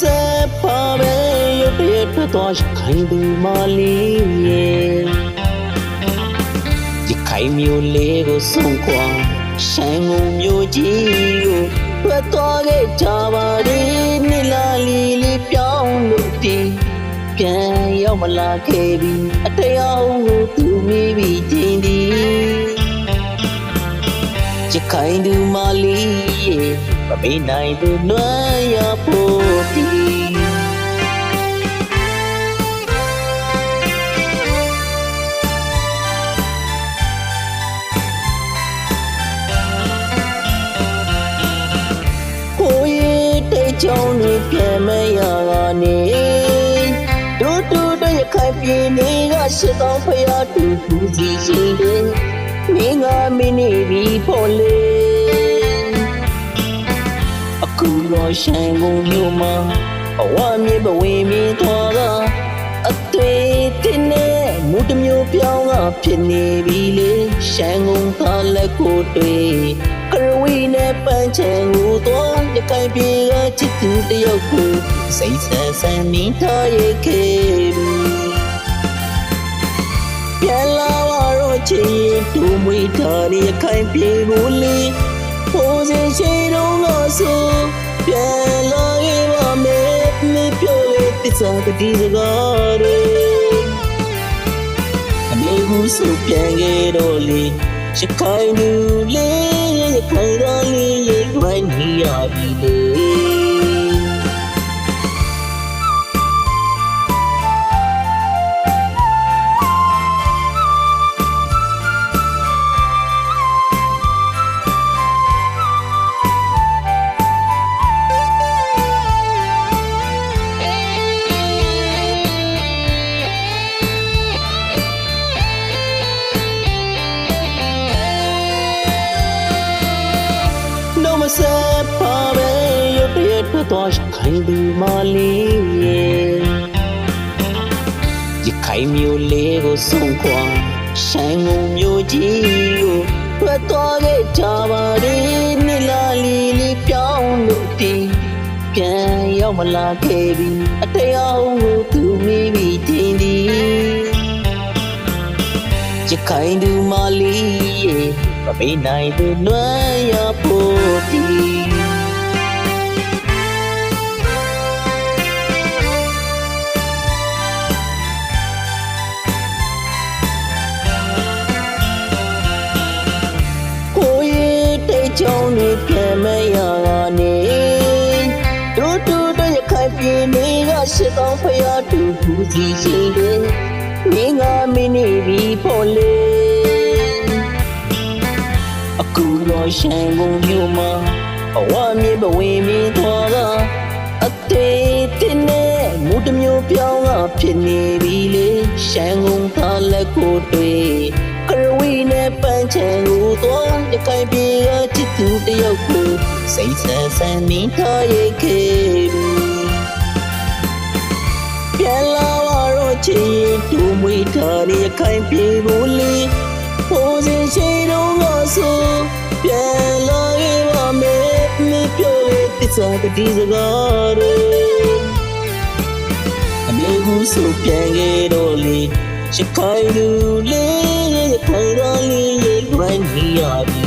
se pave yo te to khai du mali ye khai myo le ko song kwa shan ngong myo ji yo twa to ge cha ba ri ni la li li pyaung lo ti pyan yaw ma la khe bi atayaw ko tu mi bi jin di ye khai du mali ba be nai du lwan ya pho ti Chong ni pyan me ya ga ni du du de khai pi ni ga shit tong phaya tu tu si shin de ni nga mi ni bi pho le aku lo shan gong myo ma awa mi ba wi mi thwa ga a twai tin ne mu ta myo pyaung ga phit ni bi le shan gong tha let ko twaiကရဝီနဲ့ပန်းချံကိုတော့ရခိုင်ပြည်ကချစ်သူတယောက်ကိုစိတ်ဆန်းဆန်းမိထားရခဲ့ပြန်လာတော့ချစ်ရင်တူမွေထားရခိုင်ပြည်ကိုလေပိုးစင်ရှိတော့ငါဆိုပြန်လာခဲ့ပါမယ်မိပြောလေတစ္ဆာတတိစကားတွေအမေဘူးဆိုပြန်ခဲ့တော့လေရခိုင်လူလေရခိုင်တော်လေးရေဝိုင်းနေရပြီလေမစပါပဲရုပ်တရက်ထွက်သွားခိုင်သူမလေးရခိုင်မျိုးလေးကိုဆုံးခွာရှမ်းငုံမျိုးကြီးကိုထွက်သွားခဲ့ကြပါလေနိလာလီလီပြောင်းလို့တီးပြန်ရောက်မလာခဲ့ပြီအတရားကိုသူမိမိတင်သည်ရခိုင်သူမလေးမပေးနိုင်သူလွမ်းရဖို့တီကိုရဲ့တိတ်ချောင်းတွေပြန်မရကနေတူတူတရခိုင်ပြည်နေကရှစ်တောင်းဖျားတူသူစီရှိတယ်မိငါမင်းနေပြီဖို့လေအခုတော့ရှန်ကုန်မြို့မှာအဝမြေပဝေမင်းသွားကအသေးတင်နဲ့မူတမျိုးပြောင်းကဖြစ်နေပြီလေရှန်ကုန်သားလက်ကိုတွေ့ကရဝီနဲ့ပန်းချံကိုသွားရခိုင်ပြည်ကချစ်သူတယောက်ကိုစိတ်ဆန်းဆန်းမိထားရခဲ့ပြန်လာတော့ချစ်တူမွေထားရခိုင်ပြည်ကိုလေပိုးစင်ရှိတော့ငါဆိုပြန်လာခဲ့ပါမယ်မိပြောလေတစ္ဆာတတိစကားတွေအမေဘူးဆိုပြန်ခဲ့တော့လေရခိုင်လူလေးရခိုင်တော်လေးရေဝိုင်းနေရပြီ